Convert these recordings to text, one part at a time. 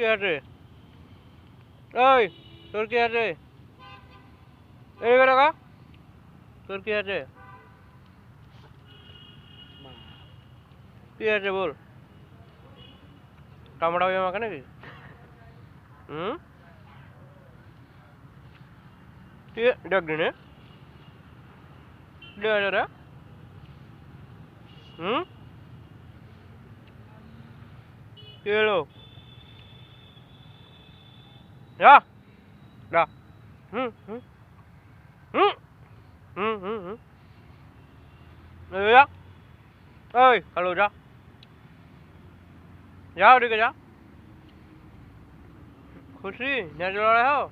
কি আছে ওই তোর কি আছে এই বেটা তোর কি আছে কি আছে বল কামড়াবি আমাকে নাকি কি ডাক দিনে রে কি হলো যা যা হুম হুম হুম হুম হুম হুম যা ওই হ্যালো যা जाओ ठीक है जा खुशी नेट चला रहे हो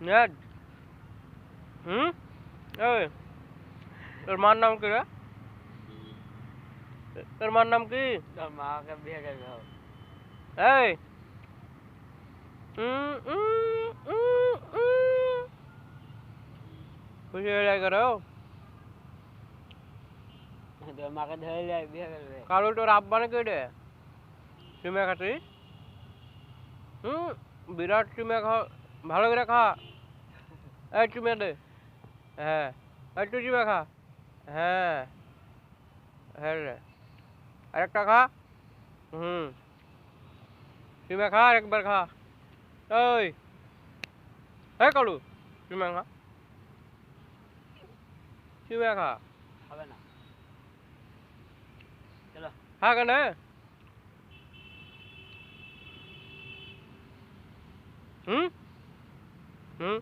नेट ओए তোর মার নাম কি রে তোর মার নাম কি তোর মাকে বিয়ে করবে এই খুশি হয়ে যায় করো তোর মাকে ধরে যায় বিয়ে করবে কালো তোর আব্বা নাকি রে চুমে খাচ্ছিস বিরাট চুমে খা ভালো করে খা এই চুমে দে হ্যাঁ একটু চুমে খা হ্যাঁ হ্যাঁ রে আরেকটা খা চুমে খা আরেকবার খা ওই এই কালু চুমে খা চুমে খা হবে না চলো খা কেন হুম